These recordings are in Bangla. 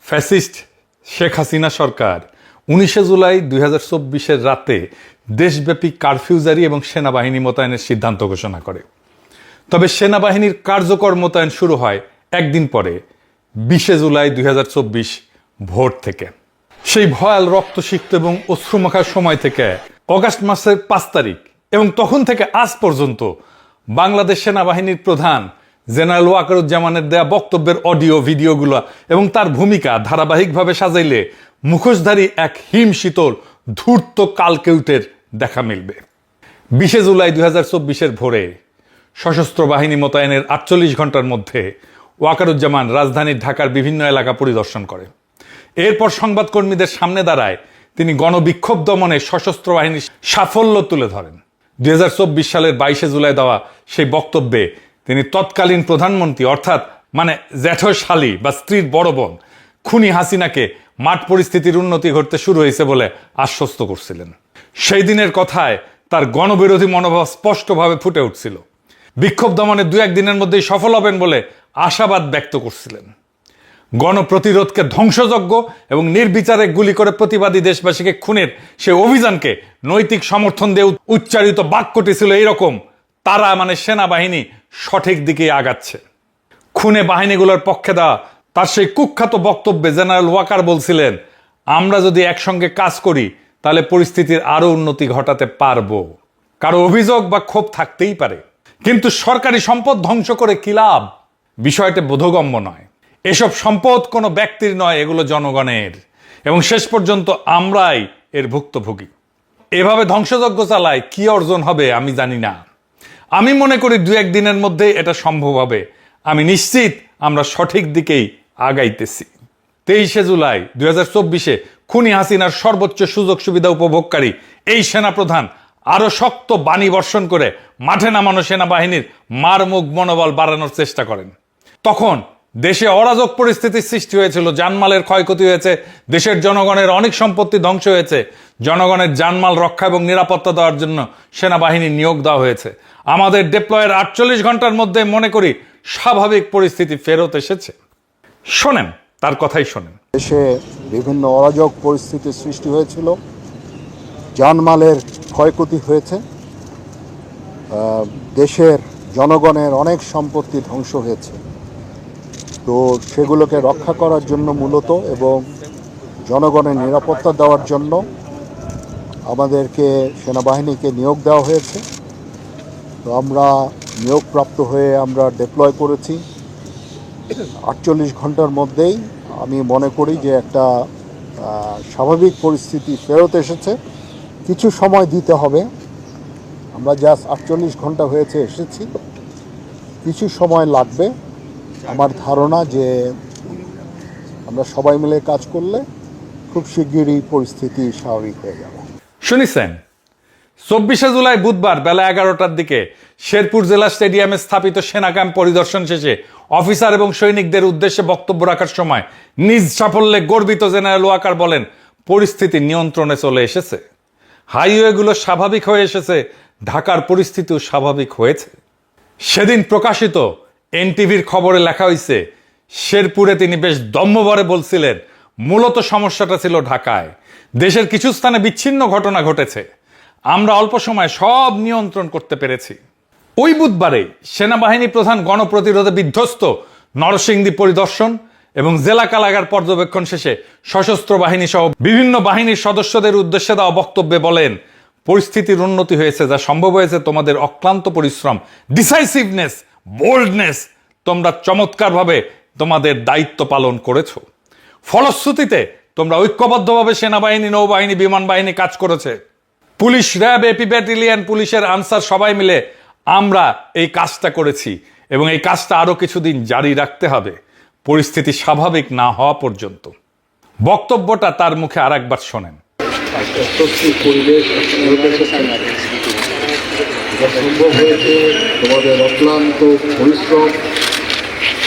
ফ্যাসিস্ট শেখ হাসিনা সরকার 19 জুলাই 2024 রাতে দেশব্যাপী কারফিউ জারি এবং সেনাবাহিনী মোতায়েনের সিদ্ধান্ত ঘোষণা করে। তবে সেনাবাহিনীর কার্যকর মোতায়েন শুরু হয় একদিন পরে 20 জুলাই 2024 ভোর থেকে। সেই ভয়াল রক্তসিক্ত এবং অশ্রুমাখার সময় থেকে অগাস্ট মাসের 5 তারিখ এবং তখন থেকে আজ পর্যন্ত বাংলাদেশ সেনাবাহিনীর প্রধান জেনারেল ওয়াকারুজ্জামানের দেয়া বক্তব্যের অডিও ভিডিওগুলো এবং তার ভূমিকা ধারাবাহিকভাবে সাজাইলে মুখোশধারী এক হিমশীতল ধূর্ত কালকেউটের দেখা মিলবে। 20 জুলাই 2024 ভোরে সশস্ত্র বাহিনী মোতায়েনের 48 ঘন্টার মধ্যে ওয়াকারুজ্জামান রাজধানীর ঢাকার বিভিন্ন এলাকা পরিদর্শন করে। এরপর সংবাদকর্মীদের সামনে দাঁড়ায় তিনি গণবিক্ষোভ দমনে সশস্ত্র বাহিনীর সাফল্য তুলে ধরেন। 2024 সালের 22 জুলাই দেওয়া সেই বক্তব্যে তিনি তৎকালীন প্রধানমন্ত্রী অর্থাৎ জ্যাঠশালী বা স্ত্রীর বড় বোন খুনি হাসিনাকে মাঠ পরিস্থিতির উন্নতি ঘটতে শুরু হয়েছে বলে আশ্বস্ত করছিলেন। সেই দিনের কথায় তার গণবিরোধী মনোভাব স্পষ্টভাবে ফুটে উঠছিল। বিক্ষোভ দমনে 2-1 দিনের মধ্যেই সফল হবেন বলে আশাবাদ ব্যক্ত করছিলেন। গণপ্রতিরোধকে ধ্বংসযজ্ঞ এবং নির্বিচারে গুলি করে প্রতিবাদী দেশবাসীকে খুনের সে অভিযানকে নৈতিক সমর্থন দিয়ে উচ্চারিত বাক্যটি ছিল এইরকম: তারা সেনাবাহিনী সঠিক দিকে আগাচ্ছে। খুনে বাহিনীগুলোর পক্ষে দেওয়া তার সেই কুখ্যাত বক্তব্যে জেনারেল ওয়াকার বলছিলেন, আমরা যদি একসঙ্গে কাজ করি তাহলে পরিস্থিতির আরো উন্নতি ঘটাতে পারবো। কারো অভিযোগ বা ক্ষোভ থাকতেই পারে, কিন্তু সরকারি সম্পদ ধ্বংস করে কি লাভ? বিষয়টা বোধগম্য নয়। এসব সম্পদ কোনো ব্যক্তির নয়, এগুলো জনগণের, এবং শেষ পর্যন্ত আমরাই এর ভুক্তভোগী। এভাবে ধ্বংসযজ্ঞ চালায় কি অর্জন হবে আমি জানি না। আমি মনে করি 2-1 দিনের মধ্যেই এটা সম্ভব হবে। আমি নিশ্চিত আমরা সঠিক দিকেই আগাইতেছি। 23 জুলাই 2024 খুনি হাসিনার সর্বোচ্চ সুযোগ সুবিধা উপভোগকারী এই সেনাপ্রধান আরো শক্ত বাণী বর্ষণ করে মাঠে নামানো সেনাবাহিনীর মারমুখ মনোবল বাড়ানোর চেষ্টা করেন। তখন দেশে অরাজক পরিস্থিতির সৃষ্টি হয়েছিল, জানমালের ক্ষয়ক্ষতি হয়েছে, দেশের জনগণের অনেক সম্পত্তি ধ্বংস হয়েছে। জনগণের জানমাল রক্ষা এবং নিরাপত্তা দেওয়ার জন্য সেনাবাহিনী নিয়োগ দেওয়া হয়েছে। আমাদের ডিপ্লয়ের 48 ঘন্টার মধ্যে মনে করি স্বাভাবিক পরিস্থিতি ফেরত এসেছে। শোনেন, তার কথাই শোনেন। দেশে বিভিন্ন অরাজক পরিস্থিতির সৃষ্টি হয়েছিল, জানমালের ক্ষয়ক্ষতি হয়েছে, দেশের জনগণের অনেক সম্পত্তি ধ্বংস হয়েছে। তো সেগুলোকে রক্ষা করার জন্য মূলত এবং জনগণের নিরাপত্তা দেওয়ার জন্য আমাদেরকে সেনাবাহিনীকে নিয়োগ দেওয়া হয়েছে। তো আমরা নিয়োগপ্রাপ্ত হয়ে আমরা ডিপ্লয় করেছি। 48 ঘন্টার মধ্যেই আমি মনে করি যে একটা স্বাভাবিক পরিস্থিতি ফেরত এসেছে। কিছু সময় দিতে হবে, আমরা জাস্ট 48 ঘন্টা হয়েছে এসেছি, কিছু সময় লাগবে। আমার ধারণা যে আমরা সবাই মিলে কাজ করলে খুব শিগগিরই পরিস্থিতি স্বাভাবিক হয়ে যাবে। শুনেছেন, 24 জুলাই বুধবার বেলা 11টার দিকে শেরপুর জেলা স্টেডিয়ামে স্থাপিত সেনা ক্যাম্প পরিদর্শন শেষে অফিসার এবং সৈনিকদের উদ্দেশ্যে বক্তব্য রাখার সময় নিজ সাফল্যে গর্বিত জেনারেল ওয়াকার বলেন, পরিস্থিতি নিয়ন্ত্রণে চলে এসেছে, হাইওয়েগুলো স্বাভাবিক হয়ে এসেছে, ঢাকার পরিস্থিতিও স্বাভাবিক হয়েছে। সেদিন প্রকাশিত এনটিভির খবরে লেখা হয়েছে, শেরপুরে তিনি বেশ দম্ভভরে বলছিলেন, মূলত সমস্যাটা ছিল ঢাকায়, দেশের কিছু স্থানে বিচ্ছিন্ন ঘটনা ঘটেছে, আমরা অল্প সময় সব নিয়ন্ত্রণ করতে পেরেছি। ওই বুধবারে সেনাবাহিনী প্রধান গণপ্রতিরোধে বিধ্বস্ত নরসিংদী পরিদর্শন এবং জেলা কারাগার পর্যবেক্ষণ শেষে সশস্ত্র বাহিনী সহ বিভিন্ন বাহিনীর সদস্যদের উদ্দেশ্যে দেওয়া বক্তব্যে বলেন, পরিস্থিতির উন্নতি হয়েছে, যা সম্ভব হয়েছে তোমাদের অক্লান্ত পরিশ্রম, ডিসাইসিভনেস, বোল্ডনেস। তোমরা চমৎকারভাবে তোমাদের দায়িত্ব পালন করেছো। ফলশ্রুতিতে তোমরা ঐক্যবদ্ধভাবে সেনাবাহিনী, নৌবাহিনী, বিমান বাহিনী কাজ করেছে। পুলিশ, র্যাব, এপি ব্যাটালিয়ন, পুলিশের আনসার সবাই মিলে আমরা এই কাজটা করেছি এবং এই কাজটা আরো কিছুদিন জারি রাখতে হবে, পরিস্থিতি স্বাভাবিক না হওয়া পর্যন্ত। বক্তব্যটা তার মুখে আরেকবার শোনেন। সম্ভব হয়েছে তোমাদের অক্লান্ত পরিশ্রম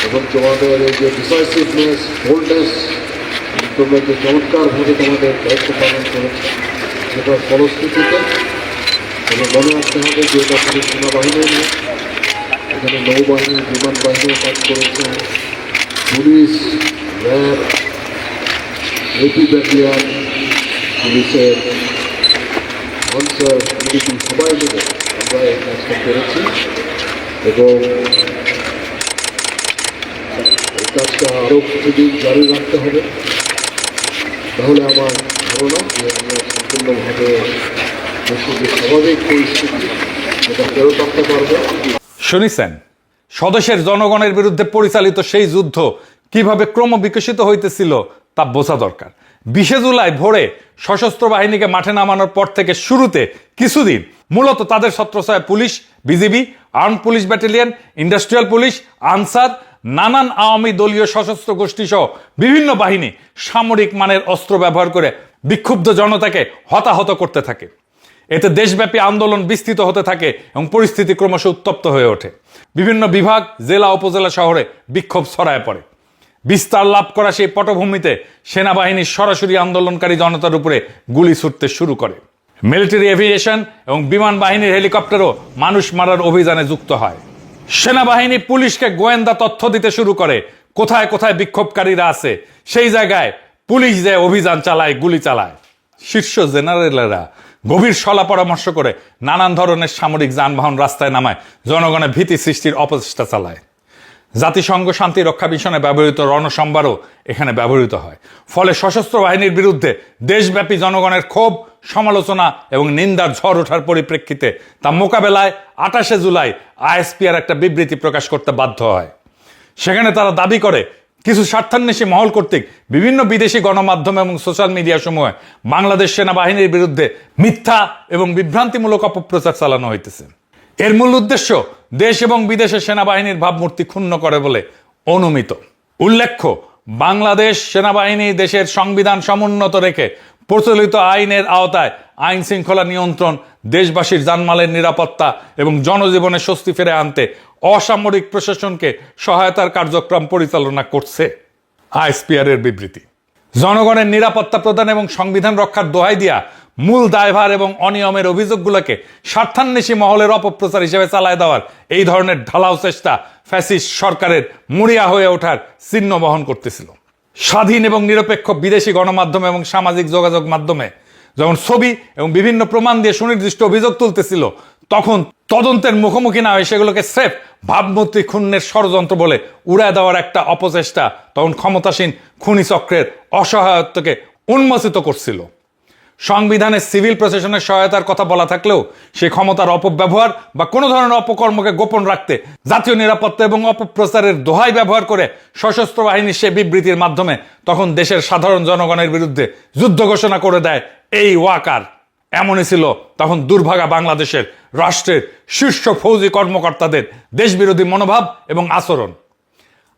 এবং তোমাদের এই যে ডিসাইসিভনেস, বোল্ডনেস, তোমরা যে চমৎকারভাবে তোমাদের দায়িত্ব পালন করেছে, সেটার ফলশ্রুতিতে তবে মনে রাখতে হবে যে এটা শুধু সেনাবাহিনী নয়, এখানে নৌবাহিনী, বিমান বাহিনীও কাজ করেছে, পুলিশ, র্যাব, এপি ব্যাটালিয়ন, পুলিশের আনসার, পুলিশ সবাই মিলে আমরা এই কাজটা করেছি এবং এই কাজটা আরও কিছুদিন জারি রাখতে হবে। তাহলে আমার ধারণা যে আমরা সম্পূর্ণভাবে দেশের যে স্বাভাবিক পরিস্থিতি সেটা ফেরত আনতে পারবো। শুনেছেন, স্বদেশের জনগণের বিরুদ্ধে পরিচালিত সেই যুদ্ধ কিভাবে ক্রমবিকশিত হইতেছিল তা বোঝা দরকার। 20 জুলাই ভোরে সশস্ত্র বাহিনীকে মাঠে নামানোর পর থেকে শুরুতে কিছুদিন মূলত তাদের ছত্রছায়ায় police, BGB, arm police battalion, industrial police, Ansar, নানান আওয়ামী দলীয় সশস্ত্র গোষ্ঠী সহ বিভিন্ন বাহিনী সামরিক মানের অস্ত্র ব্যবহার করে বিক্ষুব্ধ জনতাকে হতাহত করতে থাকে। এতে দেশব্যাপী আন্দোলন বিস্তৃত হতে থাকে এবং পরিস্থিতি ক্রমশ উত্তপ্ত হয়ে ওঠে। বিভিন্ন বিভাগ, জেলা, উপজেলা শহরে বিক্ষোভ ছড়ায় পড়ে। বিস্তার লাভ করা সেই পটভূমিতে সেনাবাহিনী সরাসরি আন্দোলনকারী জনতার উপরে গুলি ছুটতে শুরু করে। মিলিটারি এভিয়েশন এবং বিমান বাহিনীর হেলিকপ্টারও মানুষ মারার অভিযানে যুক্ত হয়। সেনাবাহিনী পুলিশকে গোয়েন্দা তথ্য দিতে শুরু করে কোথায় কোথায় বিক্ষোভকারীরা আছে। সেই জায়গায় পুলিশ যে অভিযান চালায়, গুলি চালায়। শীর্ষ জেনারেলরা গভীর সলা পরামর্শ করে নানান ধরনের সামরিক যানবাহন রাস্তায় নামায় জনগণের ভীতি সৃষ্টির অপচেষ্টা চালায়। জাতিসংঘ শান্তি রক্ষা মিশনে ব্যবহৃত রণসম্ভারও এখানে ব্যবহৃত হয়। ফলে সশস্ত্র বাহিনীর বিরুদ্ধে দেশব্যাপী জনগণের ক্ষোভ, সমালোচনা এবং নিন্দার ঝড় ওঠার পরিপ্রেক্ষিতে তা মোকাবেলায় 28 জুলাই আইএসপিআর একটা বিবৃতি প্রকাশ করতে বাধ্য হয়। সেখানে তারা দাবি করে কিছু স্বার্থান্বেষী মহল কর্তৃক বিভিন্ন বিদেশি গণমাধ্যম এবং সোশ্যাল মিডিয়া সমূহে বাংলাদেশ সেনাবাহিনীর বিরুদ্ধে মিথ্যা এবং বিভ্রান্তিমূলক অপপ্রচার চালানো হইতেছে। এর মূল উদ্দেশ্য দেশ এবং বিদেশের সেনাবাহিনীর ভাবমূর্তি ক্ষুণ্ণ করে বলে অনুমিত। উল্লেখ্য, বাংলাদেশ সেনাবাহিনী দেশের সংবিধান সমুন্নত রেখে প্রচলিত আইনের আওতায় আইন শৃঙ্খলা নিয়ন্ত্রণ, দেশবাসীর জানমালের নিরাপত্তা এবং জনজীবনে স্বস্তি ফিরে আনতে অসামরিক প্রশাসনকে সহায়তার কার্যক্রম পরিচালনা করছে। আইএসপিআর এর বিবৃতি জনগণের নিরাপত্তা প্রদান এবং সংবিধান রক্ষার দোহাই দিয়া মূল দায়ভার এবং অনিয়মের অভিযোগগুলোকে স্বার্থান্বেষী মহলের অপপ্রচার হিসেবে চালায় দেওয়ার এই ধরনের ঢালাও চেষ্টা ফ্যাসিস্ট সরকারের মরিয়া হয়ে ওঠার চিহ্ন বহন করতেছিল। স্বাধীন এবং নিরপেক্ষ বিদেশি গণমাধ্যম এবং সামাজিক যোগাযোগ মাধ্যমে যখন ছবি এবং বিভিন্ন প্রমাণ দিয়ে সুনির্দিষ্ট অভিযোগ তুলতেছিল, তখন তদন্তের মুখোমুখি না হয়ে সেগুলোকে স্রেফ ভাবমূর্তি ক্ষুণ্ণের ষড়যন্ত্র বলে উড়ায় দেওয়ার একটা অপচেষ্টা তখন ক্ষমতাসীন খুনি চক্রের অসহায়ত্বকে উন্মোচিত করছিল। সংবিধানে সিভিল প্রশাসনের সহায়তার কথা বলা থাকলেও সে ক্ষমতার অপব্যবহার বা কোনো ধরনের অপকর্মকে গোপন রাখতে জাতীয় নিরাপত্তা এবং অপপ্রচারের দোহাই ব্যবহার করে সশস্ত্র বাহিনীর সে বিবৃতির মাধ্যমে তখন দেশের সাধারণ জনগণের বিরুদ্ধে যুদ্ধ ঘোষণা করে দেয় এই ওয়াকার। এমনই ছিল তখন দুর্ভাগা বাংলাদেশের রাষ্ট্রের শীর্ষ ফৌজি কর্মকর্তাদের দেশবিরোধী মনোভাব এবং আচরণ।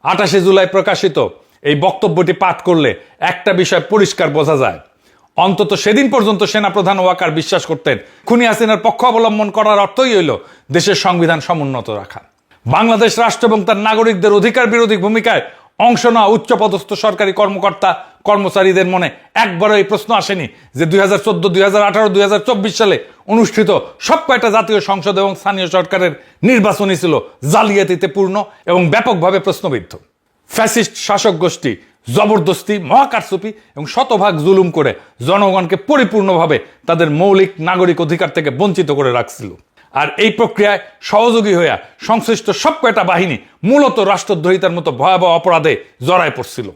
28 জুলাই প্রকাশিত এই বক্তব্যটি পাঠ করলে একটা বিষয় পরিষ্কার বোঝা যায়। অন্তত সেদিন পর্যন্ত সেনাপ্রধান ওয়াকার বিশ্বাস করতেন খুনি হাসিনার পক্ষ অবলম্বন করার অর্থই হইল দেশের সংবিধান সমুন্নত রাখা। বাংলাদেশ রাষ্ট্র এবং তার নাগরিকদের অধিকার বিরোধী ভূমিকায় অংশ নেওয়া উচ্চপদস্থ সরকারি কর্মকর্তা কর্মচারীদের মনে একবারও এই প্রশ্ন আসেনি যে 2014, 2018, 2024 সালে অনুষ্ঠিত সব কয়টা জাতীয় সংসদ এবং স্থানীয় সরকারের নির্বাচনই ছিল জালিয়াতিতে পূর্ণ এবং ব্যাপকভাবে প্রশ্নবিদ্ধ। ফ্যাসিস্ট শাসক গোষ্ঠী জবরদস্তি, মহাকারচুপি এবং শতভাগ জুলুম করে জনগণকে পরিপূর্ণভাবে তাদের মৌলিক নাগরিক অধিকার থেকে বঞ্চিত করে রাখছিল। আর এই প্রক্রিয়ায় সহযোগী হইয়া সংশ্লিষ্ট সব কয়টা বাহিনী মূলত রাষ্ট্রদ্রোহিতার মতো ভয়াবহ অপরাধে জড়ায় পড়ছিল।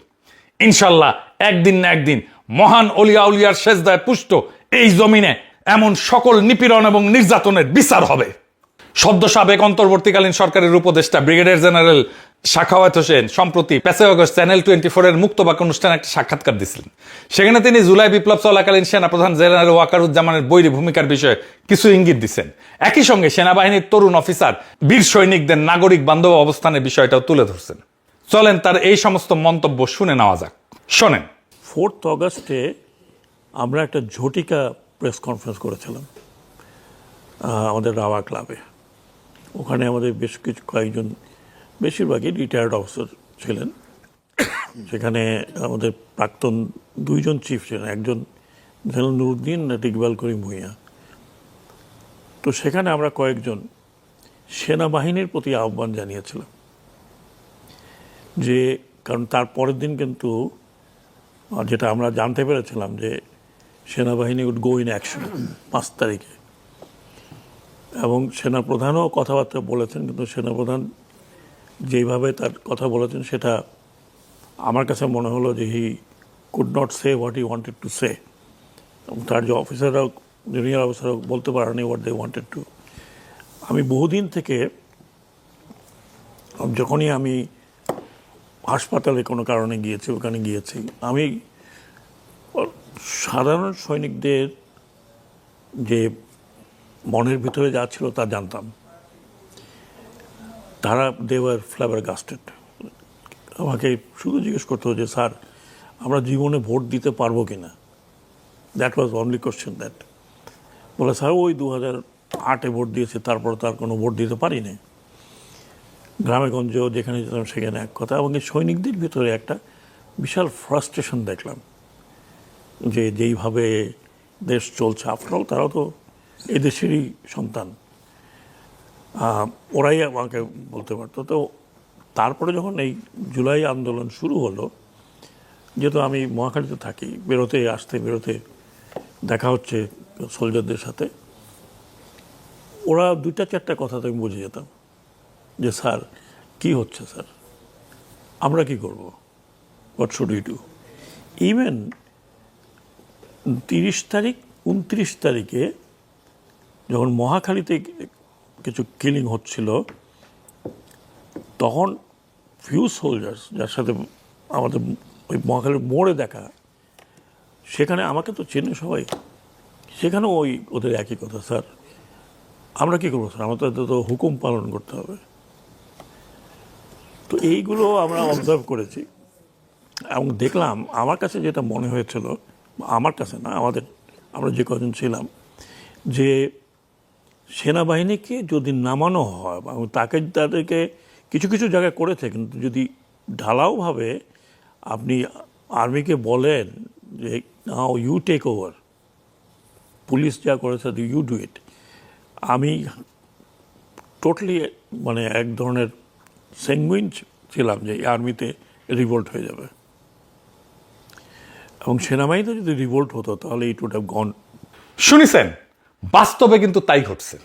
ইনশাল্লাহ একদিন না একদিন মহান অলিয়া উলিয়ার সেজদায় পুষ্ট এই জমিনে এমন সকল নিপীড়ন এবং নির্যাতনের বিচার হবে। সদ্য সাবেক অন্তর্বর্তীকালীন সরকারের উপদেষ্টা ব্রিগেডিয়ার জেনারেল সাখাওয়াত হোসেন সম্প্রতি 5 আগস্ট চ্যানেল 24 এর মুক্তবাক অনুষ্ঠানে একটা সাক্ষাৎকার দিয়েছিলেন। সেখানে তিনি জুলাই বিপ্লব চলাকালীন সেনাপ্রধান জেনারেল ওয়াকারুজ্জামানের বৈরী ভূমিকার বিষয়ে কিছু ইঙ্গিত দিচ্ছেন। একই সঙ্গে সেনাবাহিনীর তরুণ অফিসার, বীর সৈনিকদের নাগরিক বান্ধব অবস্থানের বিষয়টাও তুলে ধরছেন। চলেন তার এই সমস্ত মন্তব্য শুনে নেওয়া যাক। শোনেন। 4 আগস্টে আমরা একটা ঝটিকা প্রেস কনফারেন্স করেছিলাম আমাদের রাওয়া ক্লাবে। ওখানে আমাদের বেশ কয়েকজন, বেশিরভাগই রিটায়ার্ড অফিসার ছিলেন। সেখানে আমাদের প্রাক্তন 2জন চিফ ছিলেন, একজন ছিলেন নুরুদ্দিন, ইকবাল করিম ভূঁইয়া। তো সেখানে আমরা কয়েকজন সেনাবাহিনীর প্রতি আহ্বান জানিয়েছিলাম যে, কারণ তার পরের দিন কিন্তু যেটা আমরা জানতে পেরেছিলাম যে সেনাবাহিনী উড গো ইন অ্যাকশন 5 তারিখে, এবং সেনাপ্রধানও কথাবার্তা বলেছেন, কিন্তু সেনাপ্রধান যেইভাবে তার কথা বলেছেন সেটা আমার কাছে মনে হলো যে he could not say what he wanted to say, এবং তার যে অফিসাররাও, জুনিয়র অফিসাররাও বলতে পারেনি হোয়াট দে ওয়ান্টেড টু। আমি বহুদিন থেকে যখনই আমি হাসপাতালে কোনো কারণে গিয়েছি, ওখানে গিয়েছি, আমি সাধারণ সৈনিকদের যে মনের ভিতরে যা ছিল তা জানতাম। তারা দেওয়ার ফ্লেভার গাস্টেড। আমাকে শুধু জিজ্ঞেস করতে যে স্যার আমরা জীবনে ভোট দিতে পারবো কি না, that was only question that. বলে স্যার ওই 2008-এ ভোট দিয়েছে, তারপর তার কোনো ভোট দিতে পারিনি। গ্রামে গঞ্জেও যেখানে যেতাম সেখানে এক কথা। এবং এই সৈনিকদের ভিতরে একটা বিশাল ফ্রাস্ট্রেশন দেখলাম যে যেইভাবে দেশ চলছে, আফটারঅল তারাও তো এই দেশেরই সন্তান, ওরাই আমাকে বলতে পারতো। তো তারপরে যখন এই জুলাই আন্দোলন শুরু হলো, যেহেতু আমি মহাখালীতে থাকি, বেরোতে আসতে বেরোতে দেখা হচ্ছে সোলজারদের সাথে, ওরা 2-4টা কথাতে আমি বুঝে যেতাম যে স্যার কি হচ্ছে, স্যার আমরা কি করব, what should we do. Even 30 তারিখ 29 তারিখে যখন মহাখালীতে কিছু কিলিং হচ্ছিল, তখন ফিউ সোলজার্স যার সাথে আমাদের ওই মহাখালীর মোড়ে দেখা, সেখানে আমাকে তো চেনে সবাই, সেখানেও ওই ওদের একই কথা, স্যার আমরা কী করবো, স্যার আমাদের তো হুকুম পালন করতে হবে। তো এইগুলো আমরা অবজার্ভ করেছি এবং দেখলাম। আমার কাছে যেটা মনে হয়েছিল, আমার কাছে না, আমরা যে কজন ছিলাম, যে সেনাবাহিনীকে যদি নামানো হয় এবং তাদেরকে কিছু কিছু জায়গায় করেছে, কিন্তু যদি ঢালাওভাবে আপনি আর্মিকে বলেন যে now you take over, police যা করেছে ইউ ডু ইট, আমি টোটালি মানে এক ধরনের স্যাঙ্গুইন ছিলাম যে আর্মিতে রিভোল্ট হয়ে যাবে, এবং সেনাবাহিনীতে যদি রিভোল্ট হতো তাহলে ইট উড হ্যাভ গন। শুনেছেন, বাস্তবে কিন্তু তাই ঘটছে।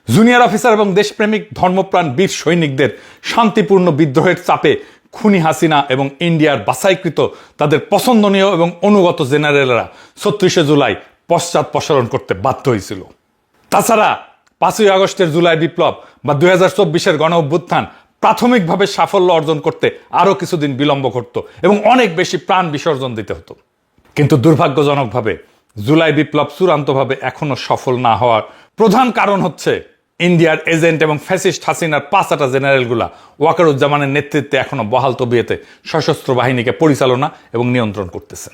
জুনিয়র অফিসার এবং দেশপ্রেমিক ধর্মপ্রাণ বীর সৈনিকদের শান্তিপূর্ণ বিদ্রোহের চাপে খুনি হাসিনা এবং ইন্ডিয়ার বাছাইকৃত তাদের পছন্দনীয় এবং অনুগত জেনারেলরা 36শে জুলাই পশ্চাৎপসরণ করতে বাধ্য হয়েছিল। তাছাড়া 5ই আগস্টের জুলাই বিপ্লব বা 2024-এর গণ অভ্যুত্থান প্রাথমিকভাবে সাফল্য অর্জন করতে আরও কিছুদিন বিলম্ব ঘটত এবং অনেক বেশি প্রাণ বিসর্জন দিতে হতো। কিন্তু দুর্ভাগ্যজনকভাবে জুলাই বিপ্লব চূড়ান্তভাবে এখনো সফল না হওয়ার প্রধান কারণ হচ্ছে ইন্ডিয়ার এজেন্ট এবং ফ্যাসিস্ট হাসিনার 5টা জেনারেলগুলা ওয়াকারুজ্জামানের নেতৃত্বে এখনো বহাল তবিয়তে সশস্ত্র বাহিনীকে পরিচালনা এবং নিয়ন্ত্রণ করতেছে,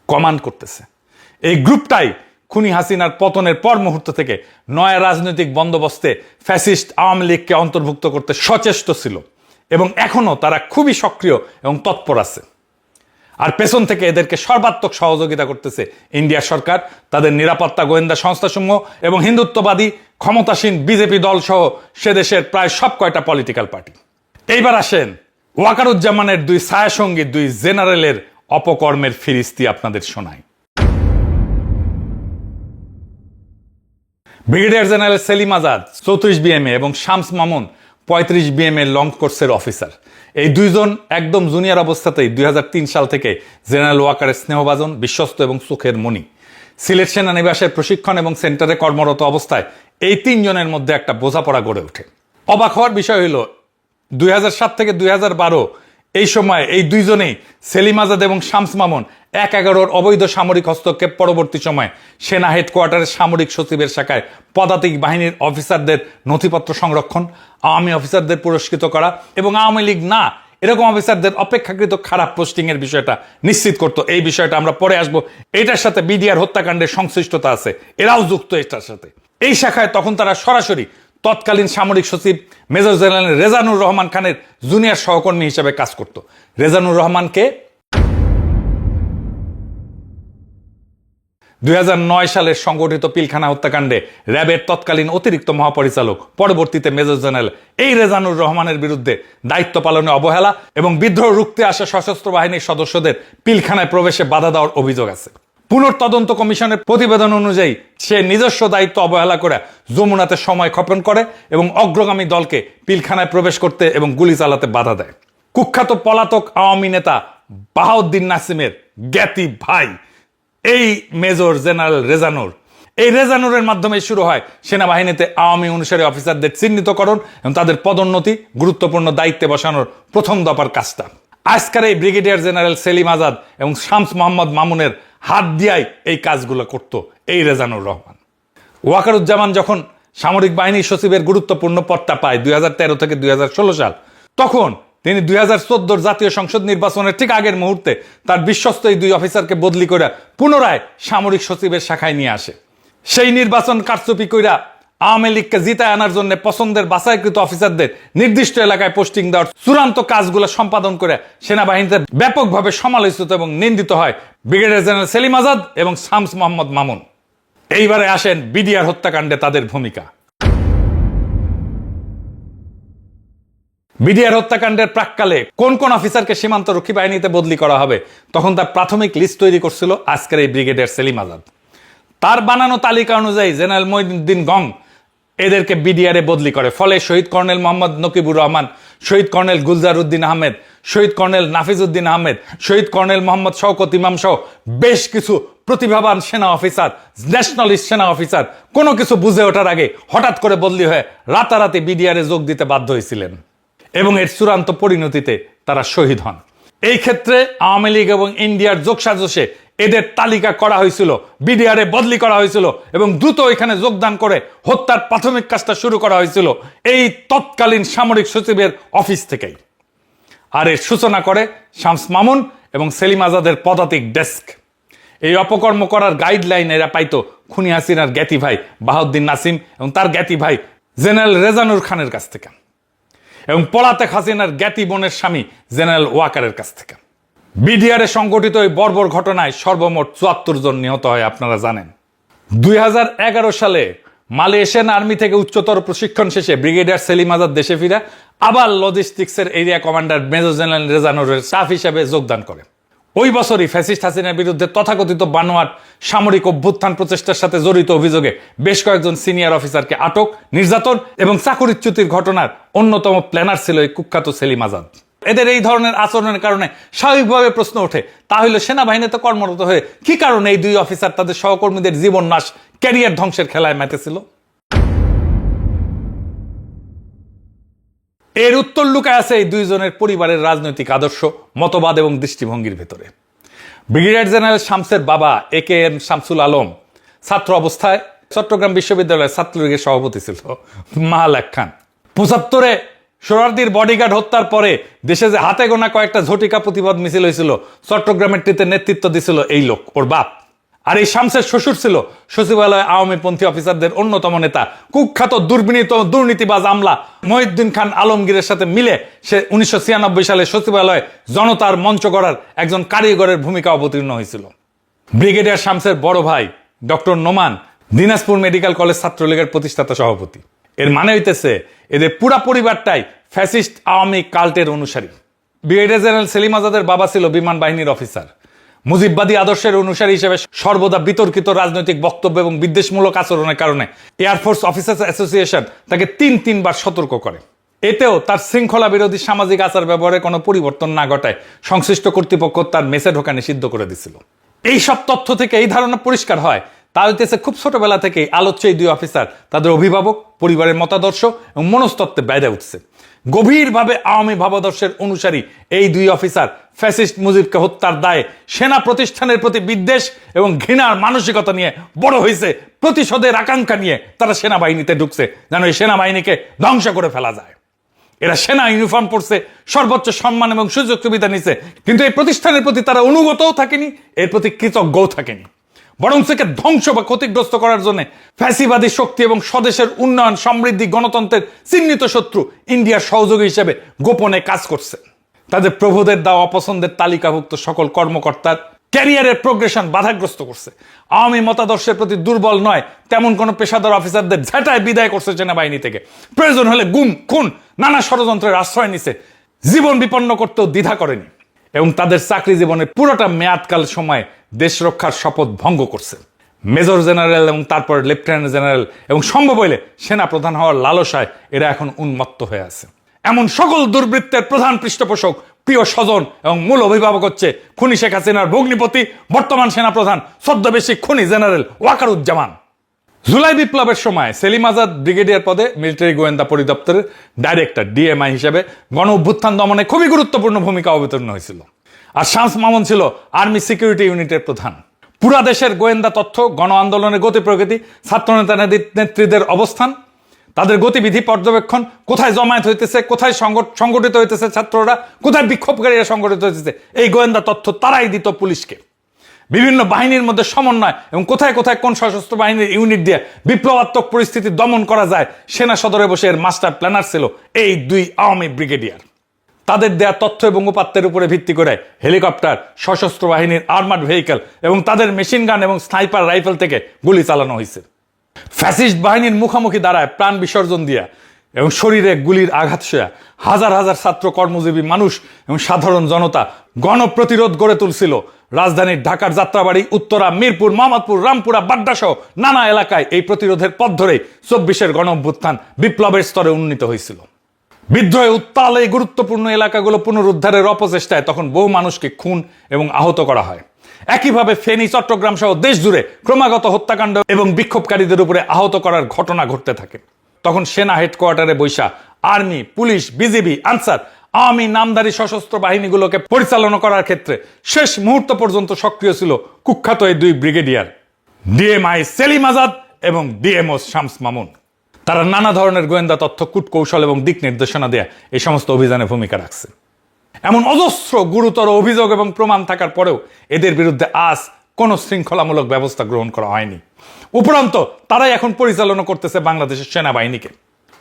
কমান্ড করতেছে। এই গ্রুপটাই খুনি হাসিনার পতনের পর মুহূর্ত থেকে নয়া রাজনৈতিক বন্দোবস্তে ফ্যাসিস্ট আওয়ামী লীগকে অন্তর্ভুক্ত করতে সচেষ্ট ছিল এবং এখনো তারা খুবই সক্রিয় এবং তৎপর আছে। আর পেছন থেকে এদেরকে সর্বাত্মক সহযোগিতা করতেছে ইন্ডিয়া সরকার, তাদের নিরাপত্তা গোয়েন্দা সংস্থাসমূহ এবং হিন্দুত্ববাদী ক্ষমতাসীন বিজেপি দল সহ সে দেশের প্রায় সব কয়টা পলিটিক্যাল পার্টি। এইবার আসেন ওয়াকারুজ্জামানের 2 ছায়াসঙ্গী 2 জেনারেলের অপকর্মের ফিরিস্তি আপনাদের শোনাই। Brigadier general Selim Azad 34 BMA এবং শামস মামুন 35 বিএমএ লং কোর্সের অফিসার। এই দুইজন একদম জুনিয়র অবস্থাতেই 2003 সাল থেকে জেনারেল ওয়াকারের স্নেহভাজন, বিশ্বস্ত এবং সুখের মণি। সিলেট সেনানিবাসের প্রশিক্ষণ এবং সেন্টারে কর্মরত অবস্থায় এই 3 জনের মধ্যে একটা বোঝাপড়া গড়ে ওঠে। অবাক হওয়ার বিষয় হইল 2007 থেকে 2012 এই সময় এই দুইজনেই সেলিম আজাদ এবং শামস মামুন 1/11 অবৈধ সামরিক হস্তক্ষেপ পরবর্তী সময় সেনা হেডকোয়ার্টারের সামরিক সচিবের শাখায় পদাতিক বাহিনীর অফিসারদের নথিপত্র সংরক্ষণ, আওয়ামী অফিসারদের পুরস্কৃত করা এবং আওয়ামী লীগ না এরকম অফিসারদের অপেক্ষাকৃত খারাপ পোস্টিং এর বিষয়টা নিশ্চিত করত। এই বিষয়টা আমরা পরে আসবো। এটার সাথে বিডিআর হত্যাকাণ্ডের সংশ্লিষ্টতা আছে, এরাও যুক্ত এটার সাথে। এই শাখায় তখন তারা সরাসরি তৎকালীন সামরিক সচিব মেজর জেনারেল রেজানুর রহমান খানের জুনিয়র সহকর্মী হিসেবে কাজ করত। রেজানুর রহমানকে 2009 সালের সংগঠিত পিলখানা হত্যাকাণ্ডে র্যাবের তৎকালীন অতিরিক্ত মহাপরিচালক পরবর্তীতে মেজর জেনারেল এই রেজানুর রহমানের বিরুদ্ধে দায়িত্ব পালনে অবহেলা এবং বিদ্রোহ রুখতে আসা সশস্ত্র বাহিনীর সদস্যদের পিলখানায় প্রবেশে বাধা দেওয়ার অভিযোগ আছে। পুনর্তদন্ত কমিশনের প্রতিবেদন অনুযায়ী সে নিজস্ব দায়িত্ব অবহেলা করে যমুনাতে সময় ক্ষেপণ করে এবং অগ্রগামী দলকে পিলখানায় প্রবেশ করতে এবং গুলি চালাতে বাধা দেয়। কুখ্যাত পলাতক আওয়ামী নেতা বাহাউদ্দিন নাসিমের জ্ঞাতি ভাই এই মেজর জেনারেল রেজানুর, এই রেজানুরের মাধ্যমে শুরু হয় সেনাবাহিনীতে আওয়ামী অনুসারী অফিসারদের চিহ্নিতকরণ এবং তাদের পদোন্নতি, গুরুত্বপূর্ণ দায়িত্বে বসানোর প্রথম দফার কাজটা। আজকের এই ব্রিগেডিয়ার জেনারেল সেলিম আজাদ এবং শামস মোহাম্মদ মামুনের হাত দিয়াই এই কাজগুলো করত এই রেজানুর রহমান। ওয়াকারুজ্জামান যখন সামরিক বাহিনী সচিবের গুরুত্বপূর্ণ পদটা পায় 2013 থেকে 2016 সাল, তখন তিনি 2014 জাতীয় সংসদ নির্বাচনের ঠিক আগের মুহূর্তে তার বিশ্বস্ত এই দুই অফিসারকে বদলি করে পুনরায় সামরিক সচিবের শাখায় নিয়ে আসে। সেই নির্বাচন কারচুপি কইরা আওয়ামী লীগকে জিতায় আনার জন্য পছন্দের বাছাইকৃত অফিসারদের নির্দিষ্ট এলাকায় পোস্টিং দেওয়ার চূড়ান্ত কাজগুলো সম্পাদন করে সেনাবাহিনীতে ব্যাপকভাবে সমালোচিত এবং নিন্দিত হয় ব্রিগেডিয়ার জেনারেল সেলিম আজাদ এবং শামস মোহাম্মদ মামুন। এইবারে আসেন বিডিআর হত্যাকাণ্ডে তাদের ভূমিকা। বিডিআর হত্যাকাণ্ডের প্রাক্কালে কোন কোন অফিসারকে সীমান্ত রক্ষী বাহিনীতে বদলি করা হবে, তখন তার প্রাথমিক লিস্ট তৈরি করছিল আজকের এই ব্রিগেডিয়ার সেলিম আজাদ। তার বানানো তালিকা অনুযায়ী জেনারেল মঈনুদ্দিন গং এদেরকে বিডিআরে বদলি করে। ফলে শহীদ কর্নেল মোহাম্মদ নকিবুর রহমান, শহীদ কর্নেল গুলজার উদ্দিন আহমেদ, শহীদ কর্নেল নাফিজউদ্দিন আহমেদ, শহীদ কর্নেল মোহাম্মদ শওকত ইমাম সহ বেশ কিছু প্রতিভাবান সেনা অফিসার, ন্যাশনালিস্ট সেনা অফিসার কোনো কিছু বুঝে ওঠার আগে হঠাৎ করে বদলি হয়ে রাতারাতি বিডিআরে যোগ দিতে বাধ্য হয়েছিলেন এবং এর চূড়ান্ত পরিণতিতে তারা শহীদ হন। এই ক্ষেত্রে আওয়ামী লীগ এবং ইন্ডিয়ার যোগসাজশে এদের তালিকা করা হয়েছিল, বিডিআরে বদলি করা হয়েছিল এবং দ্রুত এখানে যোগদান করে হত্যার প্রাথমিক কাজটা শুরু করা হয়েছিল এই তৎকালীন সামরিক সচিবের অফিস থেকেই। আর এর সূচনা করে শামস মামুন এবং সেলিম আজাদের পদাতিক ডেস্ক। এই অপকর্ম করার গাইডলাইন এরা পাইতো খুনি হাসিনার জ্ঞাতি ভাই বাহাউদ্দিন নাসিম এবং তার জ্ঞাতি ভাই জেনারেল রেজানুর খানের কাছ থেকে এবং পলাতক হাসিনার জ্ঞাতি বোনের স্বামী জেনারেল ওয়াকারের কাছ থেকে। বিডিআরে সংগঠিত এই বর্বর ঘটনায় সর্বমোট 74 জন নিহত হয় আপনারা জানেন। 2011 সালে মালয়েশিয়ান আর্মি থেকে উচ্চতর প্রশিক্ষণ শেষে ব্রিগেডিয়ার সেলিম আজাদ দেশে ফিরে আবার লজিস্টিক্সের এরিয়া কমান্ডার মেজর জেনারেল রেজানুরের স্টাফ হিসেবে যোগদান করে। ওই বছরই ফ্যাসিস্ট হাসিনার বিরুদ্ধে তথাকথিত বানোয়াট সামরিক অভ্যুত্থান প্রচেষ্টার সাথে জড়িত অভিযোগে বেশ কয়েকজন সিনিয়র অফিসারকে আটক, নির্যাতন এবং চাকরিচ্যুতির ঘটনার অন্যতম প্ল্যানার ছিল এই কুখ্যাত সেলিম আজাদ। এদের এই ধরনের আচরণের কারণে স্বাভাবিকভাবে প্রশ্ন ওঠে, তাহলে সেনাবাহিনীতে কর্মরত হয়ে কি কারণে এই দুই অফিসার তাদের সহকর্মীদের জীবন নাশ, ক্যারিয়ার ধ্বংসের খেলায় মেতেছিল? এর উত্তর লুকায় আছে এই দুইজনের পরিবারের রাজনৈতিক আদর্শ, মতবাদ এবং দৃষ্টিভঙ্গির ভেতরে। ব্রিগেডিয়ার জেনারেল শামসের বাবা AKM শামসুল আলম ছাত্র অবস্থায় চট্টগ্রাম বিশ্ববিদ্যালয়ের ছাত্রলীগের সভাপতি ছিল। মাহালেক খান 75-এ সোহরাওয়ার্দীর বডিগার্ড হত্যার পরে দেশে যে হাতে গোনা কয়েকটা ঝটিকা প্রতিবাদ মিছিল হয়েছিল, চট্টগ্রামের টিতে নেতৃত্ব দিছিল এই লোক, ওর বাপ। আর এই শামসের শ্বশুর ছিল সচিবালয় আওয়ামীপন্থী অফিসারদের অন্যতম নেতা, কুখ্যাত দুর্নীতিবাজ আমলা মহিউদ্দিন খান আলমগীরের সাথে মিলে সে 1996 সালে সচিবালয়ে জনতার মঞ্চ গড়ার একজন কারিগরের ভূমিকা অবতীর্ণ হয়েছিল। ব্রিগেডিয়ার শামসের বড় ভাই doctor Noman Dinajpur medical college ছাত্রলীগের প্রতিষ্ঠাতা সভাপতি। এর মানে হইতেছে এদের পুরা পরিবারটাই ফ্যাসিস্ট আওয়ামী কাল্টের অনুসারী। ব্রিগেডিয়ার জেনারেল সেলিম আজাদের বাবা ছিল বিমান বাহিনীর অফিসার। মুজিববাদী আদর্শের অনুসারী হিসেবে সর্বদা বিতর্কিত রাজনৈতিক বক্তব্য এবং বিদ্বেষমূলক আচরণের কারণে এয়ারফোর্স অফিসার্স অ্যাসোসিয়েশন তাকে 3বার সতর্ক করে। এতেও তার শৃঙ্খলা বিরোধী সামাজিক আচার ব্যবহারে কোনো পরিবর্তন না ঘটায় সংশ্লিষ্ট কর্তৃপক্ষ তার মেসে ঢোকা নিষিদ্ধ করে দিছিল। এই সব তথ্য থেকে এই ধারণা পরিষ্কার হয়, তা হইতেছে খুব ছোটবেলা থেকেই আলোচ্য এই দুই অফিসার তাদের অভিভাবক, পরিবারের মতাদর্শ এবং মনস্তত্ত্বে বেড়ে উঠছে। গভীরভাবে আওয়ামী ভাবাদর্শের অনুসারী এই দুই অফিসার ফ্যাসিস্ট মুজিবকে হত্যার দায়ে সেনা প্রতিষ্ঠানের প্রতি বিদ্বেষ এবং ঘৃণার মানসিকতা নিয়ে বড় হয়েছে। প্রতিশোধের আকাঙ্ক্ষা নিয়ে তারা সেনাবাহিনীতে ঢুকছে যেন এই সেনাবাহিনীকে ধ্বংস করে ফেলা যায়। এরা সেনা ইউনিফর্ম পরছে, সর্বোচ্চ সম্মান এবং সুযোগ সুবিধা নিছে, কিন্তু এই প্রতিষ্ঠানের প্রতি তারা অনুগতও থাকেনি, এর প্রতি কৃতজ্ঞও থাকেনি। বরং সেকে ধ্বংস বা ক্ষতিগ্রস্ত করার জন্য ফ্যাসিবাদী শক্তি এবং স্বদেশের উন্নয়ন, সমৃদ্ধি, গণতন্ত্রের চিহ্নিত শত্রু ইন্ডিয়ার সহযোগী হিসেবে গোপনে কাজ করছে। তাদের প্রভুদের দেওয়া অপছন্দের তালিকাভুক্ত সকল কর্মকর্তার ক্যারিয়ারের প্রোগ্রেশন বাধাগ্রস্ত করছে। আওয়ামী মতাদর্শের প্রতি দুর্বল নয় তেমন কোন পেশাদার অফিসারদের ঝাঁটায় বিদায় করছে সেনাবাহিনী থেকে। প্রয়োজন হলে গুম খুন নানা ষড়যন্ত্রের আশ্রয় নিছে, জীবন বিপন্ন করতেও দ্বিধা করেনি এবং তাদের চাকরি জীবনের পুরোটা মেয়াদকাল সময় দেশ রক্ষার শপথ ভঙ্গ করছে। মেজর জেনারেল এবং তারপর লেফটেন্যান্ট জেনারেল এবং সম্ভব হইলে সেনা প্রধান হওয়ার লালসায় এরা এখন উন্মত্ত হয়ে আছে। এমন সকল দুর্বৃত্তের প্রধান পৃষ্ঠপোষক, প্রিয় স্বজন এবং মূল অভিভাবক হচ্ছে খুনি শেখ হাসিনার ভগ্নিপতি বর্তমান সেনাপ্রধান ছদ্মবেশী খুনি জেনারেল ওয়াকারুজ্জামান। জুলাই বিপ্লবের সময় সেলিম আজাদ ব্রিগেডিয়ার পদে মিলিটারি গোয়েন্দা পরিদপ্তরের ডাইরেক্টর ডিএমআই হিসেবে গণ অভ্যুত্থান দমনে খুবই গুরুত্বপূর্ণ ভূমিকা অবতীর্ণ হয়েছিল। আর শামস মামুন ছিল আর্মি সিকিউরিটি ইউনিটের প্রধান। পুরা দেশের গোয়েন্দা তথ্য, গণ আন্দোলনের গতি প্রকৃতি, ছাত্রনেতা নেত্রীদের অবস্থান, তাদের গতিবিধি পর্যবেক্ষণ, কোথায় জমায়েত হইতেছে, কোথায় সংগঠিত হইতেছে ছাত্ররা, কোথায় বিক্ষোভকারীরা সংগঠিত হইতেছে, এই গোয়েন্দা তথ্য তারাই দিত পুলিশকে। বিভিন্ন বাহিনীর মধ্যে সমন্বয় এবং কোথায় কোথায় কোন সশস্ত্র বাহিনীর ইউনিট দিয়ে বিপ্লবাত্মক পরিস্থিতি দমন করা যায় সেনা সদরে বসে এর মাস্টার প্ল্যানার ছিল এই দুই আওয়ামী ব্রিগেডিয়ার। তাদের দেয়া তথ্য এবং উপাত্তের উপরে ভিত্তি করে হেলিকপ্টার, সশস্ত্র বাহিনীর আর্মার্ড ভেহিকেল এবং তাদের মেশিন গান এবং স্নাইপার রাইফেল থেকে গুলি চালানো হয়েছে। ফ্যাসিস্ট বাহিনীর মুখোমুখি দাঁড়ায় প্রাণ বিসর্জন দিয়া এবং শরীরে গুলির আঘাত সয়া হাজার হাজার ছাত্র, কর্মজীবী মানুষ এবং সাধারণ জনতা গণপ্রতিরোধ গড়ে তুলছিল। রাজধানীর ঢাকার যাত্রাবাড়ি, উত্তরা, মিরপুর, মোহাম্মদপুর, রামপুরা, বাড্ডা সহ নানা এলাকায় এই প্রতিরোধের পথ ধরেই 24-এর গণ অভ্যুত্থান বিপ্লবের স্তরে উন্নীত হয়েছিল। বিদ্রোহে উত্তাল এই গুরুত্বপূর্ণ এলাকাগুলো পুনরুদ্ধারের অপচেষ্টায় তখন বহু মানুষকে খুন এবং আহত করা হয়। একইভাবে ফেনী, চট্টগ্রাম সহ দেশ জুড়ে ক্রমাগত হত্যাকাণ্ড এবং বিক্ষোভকারীদের উপরে আহত করার ঘটনা ঘটতে থাকে। তখন সেনা হেডকোয়ার্টারে বৈশা army, police, BGB, answer, Awami নামধারী সশস্ত্র বাহিনীগুলোকে পরিচালনা করার ক্ষেত্রে শেষ মুহূর্ত পর্যন্ত সক্রিয় ছিল কুখ্যাত এই দুই ব্রিগেডিয়ার ডিএমআই সেলিম আজাদ এবং ডিএমও শামস মামুন। তারা নানা ধরনের গোয়েন্দা তথ্য, কূটকৌশল এবং দিক নির্দেশনা দেয়া এই সমস্ত অভিযানে ভূমিকা রাখছে। এমন অজস্র গুরুতর অভিযোগ এবং প্রমাণ থাকার পরেও এদের বিরুদ্ধে আজ কোনো শৃঙ্খলামূলক ব্যবস্থা গ্রহণ করা হয়নি। উপরন্ত তারাই এখন পরিচালনা করতেছে বাংলাদেশের সেনাবাহিনীকে।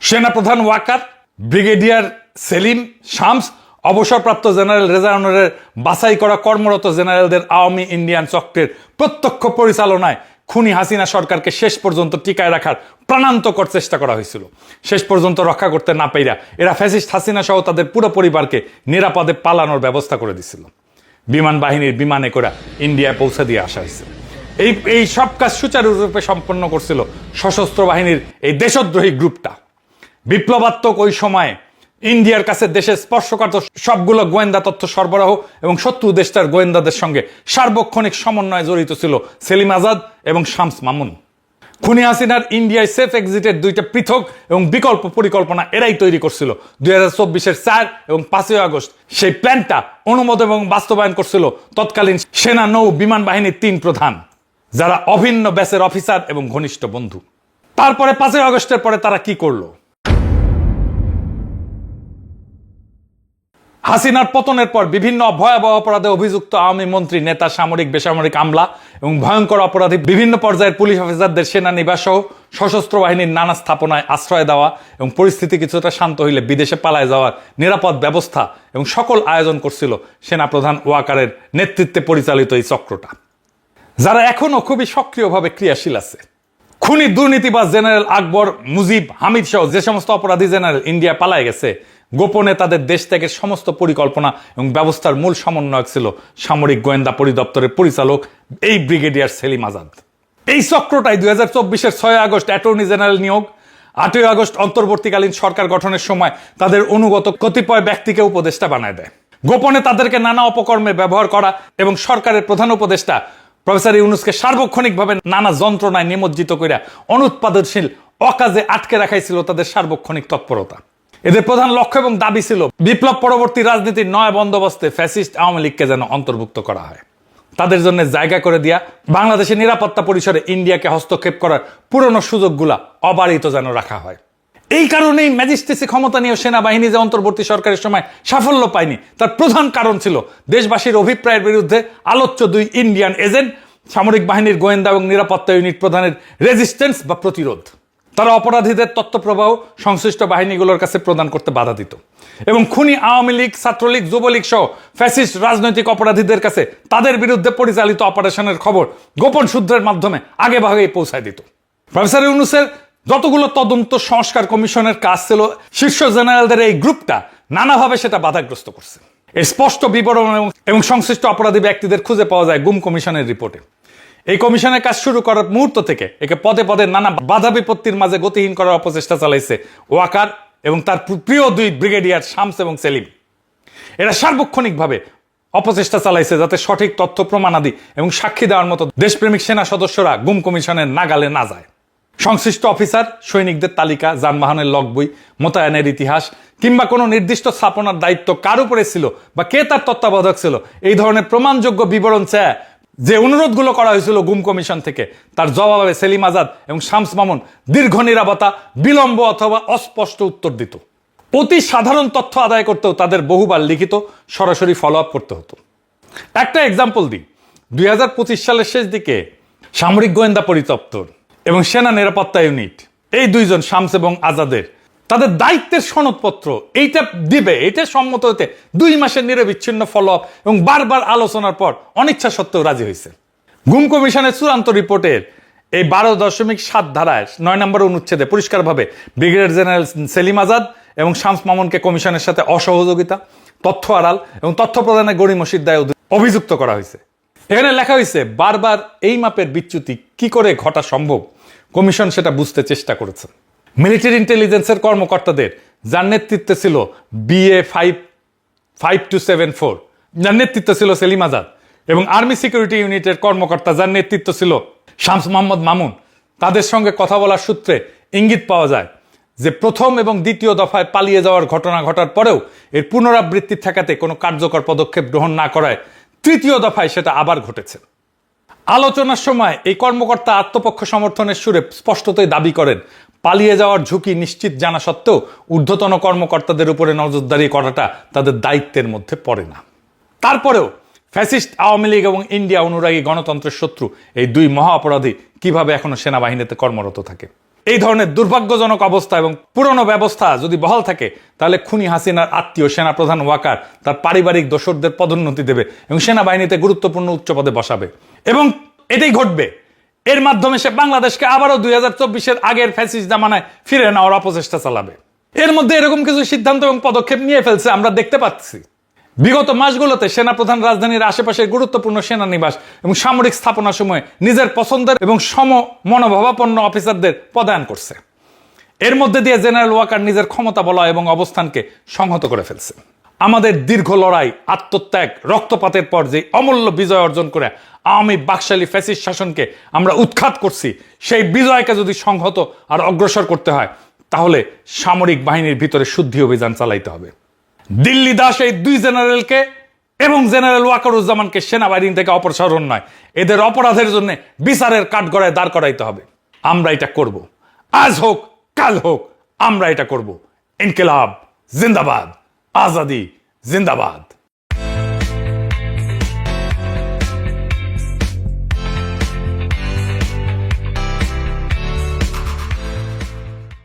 সেনাপ্রধান ওয়াকার, ব্রিগেডিয়ার সেলিম, শামস, অবসরপ্রাপ্ত জেনারেল রেজা আনোয়ারের বাছাই করা কর্মরত জেনারেলদের আওয়ামী ইন্ডিয়ান চক্রের প্রত্যক্ষ পরিচালনায় খুনি হাসিনা সরকারকে শেষ পর্যন্ত টিকায় রাখার প্রাণান্তকর চেষ্টা করা হয়েছিল। শেষ পর্যন্ত রক্ষা করতে না পেরা এরা ফ্যাসিস্ট হাসিনা সহ তাদের পুরো পরিবারকে নিরাপদে পালানোর ব্যবস্থা করে দিছিল। বিমান বাহিনীর বিমানে করে ইন্ডিয়ায় পৌঁছে দিয়ে আসা হয়েছে। এই সব কাজ সুচারুরূপে সম্পন্ন করছিল সশস্ত্র বাহিনীর এই দেশদ্রোহী গ্রুপটা। বিপ্লবাত্মক ওই সময়ে ইন্ডিয়ার কাছে দেশের স্পর্শকাতর সবগুলো গোয়েন্দা তথ্য সরবরাহ এবং শত্রু দেশটার গোয়েন্দাদের সঙ্গে সার্বক্ষণিক সমন্বয়ে জড়িত ছিল সেলিম আজাদ এবং শামস মামুন। খুনি হাসিনার ইন্ডিয়ায় সেফ এক্সিটের দুইটা পৃথক এবং বিকল্প পরিকল্পনা এরাই তৈরি করছিল। 2024-এর 4 এবং 5 আগস্ট সেই প্ল্যানটা অনুমোদন এবং বাস্তবায়ন করছিল তৎকালীন সেনা, নৌ, বিমান বাহিনীর 3 প্রধান, যারা অভিন্ন ব্যাচের অফিসার এবং ঘনিষ্ঠ বন্ধু। তারপরে 5 আগস্টের পরে তারা কি করলো? হাসিনার পতনের পর বিভিন্ন ভয়াবহ অপরাধে অভিযুক্ত আওয়ামী মন্ত্রী, নেতা, সামরিক, বেসামরিক আমলা এবং ভয়ঙ্কর অপরাধী বিভিন্ন পর্যায়ের পুলিশ অফিসারদের সেনানিবাস সহ সশস্ত্র বাহিনীর নানা স্থাপনায় আশ্রয় দেওয়া এবং পরিস্থিতি কিছুটা শান্ত হইলে বিদেশে পালায় যাওয়ার নিরাপদ ব্যবস্থা এবং সকল আয়োজন করছিল সেনাপ্রধান ওয়াকারের নেতৃত্বে পরিচালিত এই চক্রটা, যারা এখনো খুবই সক্রিয়ভাবে ক্রিয়াশীল আছে। খুনি দুর্নীতিবাজ জেনারেল আকবর, মুজিব, হামিদ সহ যে সমস্ত অপরাধী জেনারেল ইন্ডিয়া পালায় গেছে, গোপনে তাদের দেশ ত্যাগের সমস্ত পরিকল্পনা এবং ব্যবস্থার মূল সমন্বয়ক ছিল সামরিক গোয়েন্দা পরিদপ্তরের পরিচালক এই ব্রিগেডিয়ার সেলিম আজাদ। এই চক্রটাই 2024-এর 6 আগস্ট অ্যাটর্নি জেনারেল নিয়োগ, 8 আগস্ট অন্তর্বর্তীকালীন সরকার গঠনের সময় তাদের অনুগত কতিপয় ব্যক্তিকে উপদেষ্টা বানায় দেয়। গোপনে তাদেরকে নানা অপকর্মে ব্যবহার করা এবং সরকারের প্রধান উপদেষ্টা প্রফেসর ইউনূসকে সার্বক্ষণিকভাবে নানা যন্ত্রণায় নিমজ্জিত করে অনুৎপাদনশীল অকাজে আটকে রাখাইছিল তাদের সার্বক্ষণিক তৎপরতা। এদের প্রধান লক্ষ্য এবং দাবি ছিল বিপ্লব পরবর্তী রাজনীতির নয়া বন্দোবস্তে ফ্যাসিস্ট আওয়ামী লীগকে যেন অন্তর্ভুক্ত করা হয়, তাদের জন্য জায়গা করে দেয়া, বাংলাদেশের নিরাপত্তা পরিসরে ইন্ডিয়াকে হস্তক্ষেপ করার পুরনো সুযোগগুলা অবারিত যেন রাখা হয়। এই কারণেই ম্যাজিস্ট্রেসি ক্ষমতা নিয়ে সেনাবাহিনী যে অন্তর্বর্তী সরকারের সময় সাফল্য পায়নি তার প্রধান কারণ ছিল দেশবাসীর অভিপ্রায়ের বিরুদ্ধে আলোচ্য 2 ইন্ডিয়ান এজেন্ট, সামরিক বাহিনীর গোয়েন্দা এবং নিরাপত্তা ইউনিট প্রধানের রেজিস্ট্যান্স বা প্রতিরোধ। তারা অপরাধীদের তথ্য প্রবাহ সংশ্লিষ্ট বাহিনীগুলোর কাছে প্রদান করতে বাধা দিত এবং খুনি আওয়ামী লীগ, ছাত্রলীগ, যুবলীগ সহ ফ্যাসিস্ট রাজনৈতিক অপরাধীদের কাছে তাদের বিরুদ্ধে পরিচালিত অপারেশনের খবর গোপন সূত্রের মাধ্যমে আগে ভাগেই পৌঁছায় দিত। প্রফেসর ইউনূসের যতগুলো তদন্ত সংস্কার কমিশনের কাজ ছিল, শীর্ষ জেনারেলদের এই গ্রুপটা নানাভাবে সেটা বাধাগ্রস্ত করছে। এর স্পষ্ট বিবরণ এবং সংশ্লিষ্ট অপরাধী ব্যক্তিদের খুঁজে পাওয়া যায় গুম কমিশনের রিপোর্টে। এই কমিশনের কাজ শুরু করার মুহূর্ত থেকে একে পদে পদে নানা বাধা বিপত্তির মাঝে গতিহীন করার অপচেষ্টা চালাইছে ওয়াকার এবং তার প্রিয় দুই ব্রিগেডিয়ার শামস এবং সেলিম। এরা সার্বক্ষণিকভাবে অপচেষ্টা চালাইছে যাতে সঠিক তথ্য প্রমাণাদি এবং সাক্ষী দেওয়ার মতো দেশপ্রেমিক সেনা সদস্যরা গুম কমিশনের নাগালে না যায়। সংশ্লিষ্ট অফিসার, সৈনিকদের তালিকা, যানবাহনের লগ বই, মোতায়েনের ইতিহাস কিংবা কোনো নির্দিষ্ট স্থাপনার দায়িত্ব কার উপরে ছিল বা কে তার তত্ত্বাবধায়ক ছিল, এই ধরনের প্রমাণযোগ্য বিবরণ চায় যে অনুরোধগুলো করা হয়েছিল গুম কমিশন থেকে, তার জবাবে সেলিম আজাদ এবং শামস মামুন দীর্ঘ নীরবতা, বিলম্ব অথবা অস্পষ্ট উত্তর দিত। অতি সাধারণ তথ্য আদায় করতেও তাদের বহুবার লিখিত সরাসরি ফলো আপ করতে হতো। একটা এক্সাম্পল দিই, 2025 সালের শেষ দিকে সামরিক গোয়েন্দা পরিদপ্তর এবং সেনা নিরাপত্তা ইউনিট, এই দুইজন শামস এবং আজাদের তাদের দায়িত্বের সনদপত্র এইটা দিবে, এটা সম্মত হতে 2 মাসের নিরবিচ্ছিন্ন ফলো আপ এবং বারবার আলোচনার পর অনিচ্ছা সত্ত্বেও রাজি হয়েছে। গুম কমিশনের চূড়ান্ত রিপোর্টের এই 12.7 ধারায় 9 নম্বর অনুচ্ছেদে পরিষ্কারভাবে ব্রিগেডিয়ার জেনারেল সেলিম আজাদ এবং শামস মামুনকে কমিশনের সাথে অসহযোগিতা, তথ্য আড়াল এবং তথ্য প্রদানের গড়িমসির দায়ে অভিযুক্ত করা হয়েছে। এখানে লেখা হয়েছে বারবার এই মাপের বিচ্যুতি কি করে ঘটা সম্ভব, কমিশন সেটা বুঝতে চেষ্টা করেছে। মিলিটারি ইন্টেলিজেন্সের কর্মকর্তাদের যার নেতৃত্বে ছিল BA 5274, যার নেতৃত্ব ছিল সেলিম আজাদ, এবং আর্মি সিকিউরিটি ইউনিটের কর্মকর্তা যার নেতৃত্ব ছিল শামস মোহাম্মদ মামুন, তাদের সঙ্গে কথা বলার সূত্রে ইঙ্গিত পাওয়া যায় যে প্রথম এবং দ্বিতীয় দফায় পালিয়ে যাওয়ার ঘটনা ঘটার পরেও এর পুনরাবৃত্তি ঠেকাতে কোনো কার্যকর পদক্ষেপ গ্রহণ না করায় তৃতীয় দফায় সেটা আবার ঘটেছে। আলোচনার সময় এই কর্মকর্তা আত্মপক্ষ সমর্থনের সুরে স্পষ্টতই দাবি করেন পালিয়ে যাওয়ার ঝুঁকি নিশ্চিত জানা সত্ত্বেও ঊর্ধ্বতন কর্মকর্তাদের উপরে নজরদারি করাটা তাদের দায়িত্বের মধ্যে পড়ে না। তারপরেও ফ্যাসিস্ট আওয়ামী লীগ এবং ইন্ডিয়া অনুরাগী গণতন্ত্রের শত্রু এই দুই মহা অপরাধী কিভাবে এখনো সেনাবাহিনীতে কর্মরত থাকে। এই ধরনের দুর্ভাগ্যজনক অবস্থা এবং পুরনো ব্যবস্থা যদি বহাল থাকে, তাহলে খুনি হাসিনার আত্মীয় সেনাপ্রধান ওয়াকার তার পারিবারিক দোসরদের পদোন্নতি দেবে এবং সেনাবাহিনীতে গুরুত্বপূর্ণ উচ্চ পদে বসাবে, এবং এটাই ঘটবে। এর মাধ্যমে সে বাংলাদেশকে আবারও 2024-এর আগের ফ্যাসিস্ট জামানায় ফিরে নেওয়ার অপচেষ্টা চালাবে। এর মধ্যে এরকম কিছু সিদ্ধান্ত এবং পদক্ষেপ নিয়ে ফেলছে আমরা দেখতে পাচ্ছি। বিগত মাসগুলোতে সেনাপ্রধান রাজধানীর আশেপাশের গুরুত্বপূর্ণ সেনানিবাস এবং সামরিক স্থাপনা সময়ে নিজের পছন্দের এবং সম মনোভাবাপন্ন অফিসারদের পদায়ন করছে। এর মধ্যে দিয়ে জেনারেল ওয়াকার নিজের ক্ষমতা বলা এবং অবস্থানকে সংহত করে ফেলছে। আমাদের দীর্ঘ লড়াই, আত্মত্যাগ, রক্তপাতের পর যে অমূল্য বিজয় অর্জন করে আওয়ামী বাকশালী ফ্যাসিস্ট শাসনকে আমরা উৎখাত করছি, সেই বিজয়কে যদি সংহত আর অগ্রসর করতে হয়, তাহলে সামরিক বাহিনীর ভিতরে শুদ্ধি অভিযান চালাইতে হবে। দিল্লি দাস এই দুই জেনারেলকে এবং জেনারেল ওয়াকারুজ্জামানকে সেনাবাহিনী থেকে অপসারণ নয়, এদের অপরাধের জন্য বিচারের কাঠগড়ায় দাঁড় করাইতে হবে। আমরা এটা করব, আজ হোক কাল হোক, আমরা এটা করব। ইনকিলাব জিন্দাবাদ, আজাদি জিন্দাবাদ।